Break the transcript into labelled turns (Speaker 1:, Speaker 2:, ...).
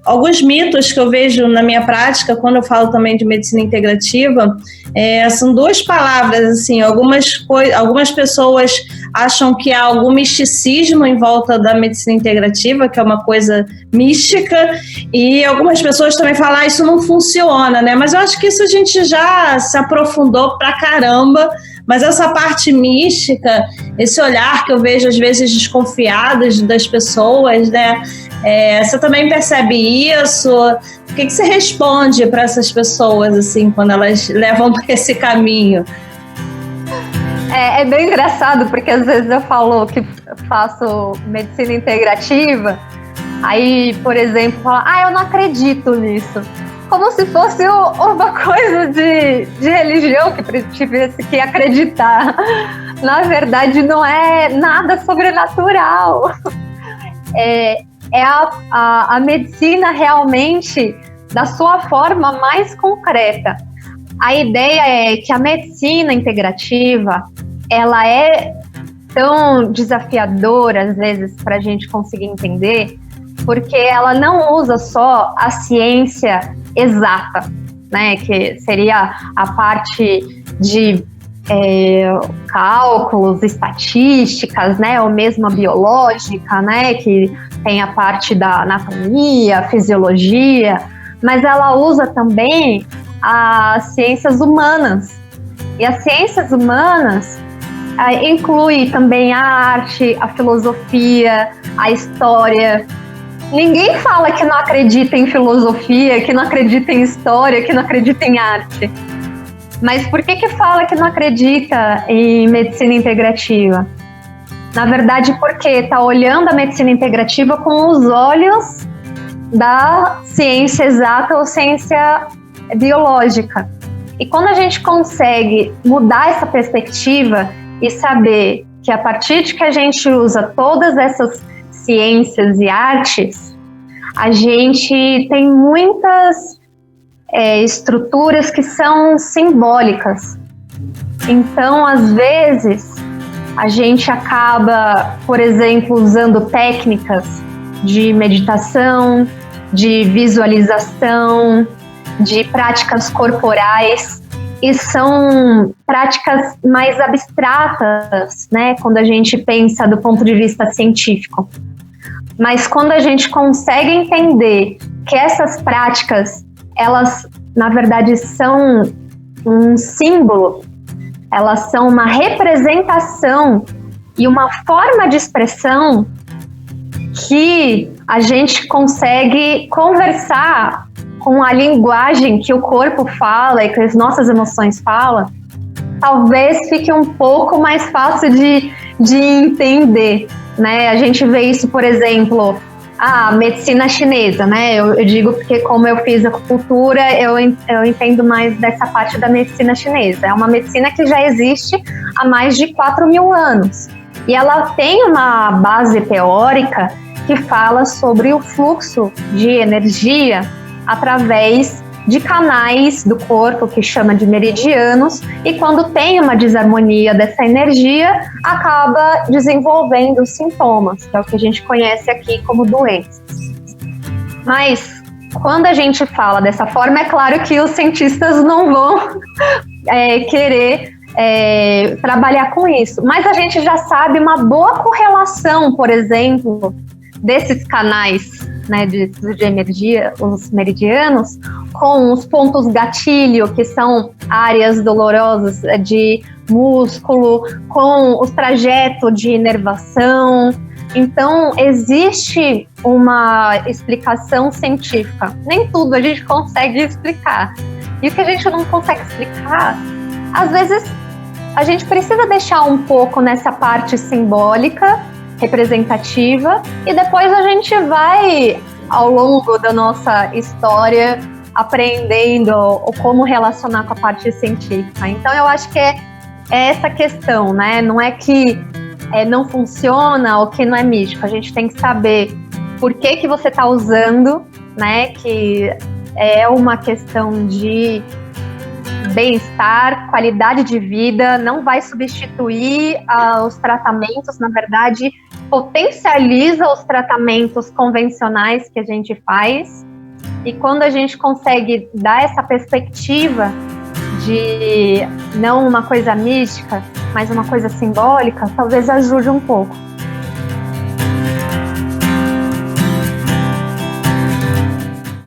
Speaker 1: Alguns mitos que eu vejo na minha prática, quando eu falo também de medicina integrativa, são duas palavras, assim, algumas pessoas acham que há algum misticismo em volta da medicina integrativa, que é uma coisa mística, e algumas pessoas também falam, isso não funciona, né? Mas eu acho que isso a gente já se aprofundou pra caramba, mas essa parte mística, esse olhar que eu vejo às vezes desconfiado das pessoas, né? Você também percebe isso? O que você responde para essas pessoas, assim, quando elas levam para esse caminho?
Speaker 2: É bem engraçado, porque às vezes eu falo que faço medicina integrativa, aí, por exemplo, falo, eu não acredito nisso. Como se fosse uma coisa de religião que tivesse que acreditar. Na verdade, não é nada sobrenatural. A medicina realmente da sua forma mais concreta. A ideia é que a medicina integrativa, ela é tão desafiadora, às vezes, para a gente conseguir entender, porque ela não usa só a ciência exata, né, que seria a parte de cálculos, estatísticas, né, ou mesmo a biológica, né, que tem a parte da anatomia, fisiologia, mas ela usa também as ciências humanas. E as ciências humanas inclui também a arte, a filosofia, a história. Ninguém fala que não acredita em filosofia, que não acredita em história, que não acredita em arte. Mas por que fala que não acredita em medicina integrativa? Na verdade, porque está olhando a medicina integrativa com os olhos da ciência exata ou ciência biológica. E quando a gente consegue mudar essa perspectiva e saber que a partir de que a gente usa todas essas ciências e artes, a gente tem muitas estruturas que são simbólicas. Então, às vezes, a gente acaba, por exemplo, usando técnicas de meditação, de visualização, de práticas corporais, e são práticas mais abstratas, né, quando a gente pensa do ponto de vista científico. Mas quando a gente consegue entender que essas práticas, elas, na verdade, são um símbolo, elas são uma representação e uma forma de expressão que a gente consegue conversar com a linguagem que o corpo fala e que as nossas emoções falam, talvez fique um pouco mais fácil de entender, né? A gente vê isso, por exemplo, a medicina chinesa, né? Eu digo porque como eu fiz acupuntura, eu entendo mais dessa parte da medicina chinesa. É uma medicina que já existe há mais de 4.000 anos. E ela tem uma base teórica que fala sobre o fluxo de energia através de canais do corpo, que chama de meridianos, e quando tem uma desarmonia dessa energia, acaba desenvolvendo sintomas, que é o que a gente conhece aqui como doenças. Mas, quando a gente fala dessa forma, é claro que os cientistas não vão querer trabalhar com isso, mas a gente já sabe uma boa correlação, por exemplo, desses canais, né, de energia, os meridianos, com os pontos gatilho, que são áreas dolorosas de músculo, com os trajetos de inervação. Então, existe uma explicação científica. Nem tudo a gente consegue explicar. E o que a gente não consegue explicar, às vezes, a gente precisa deixar um pouco nessa parte simbólica, representativa, e depois a gente vai, ao longo da nossa história, aprendendo como relacionar com a parte científica. Então, eu acho que é essa questão, né? Não é que não funciona ou que não é místico. A gente tem que saber por que você está usando, né? Que é uma questão de bem-estar, qualidade de vida, não vai substituir os tratamentos, na verdade, potencializa os tratamentos convencionais que a gente faz. E quando a gente consegue dar essa perspectiva de não uma coisa mística, mas uma coisa simbólica, talvez ajude um pouco.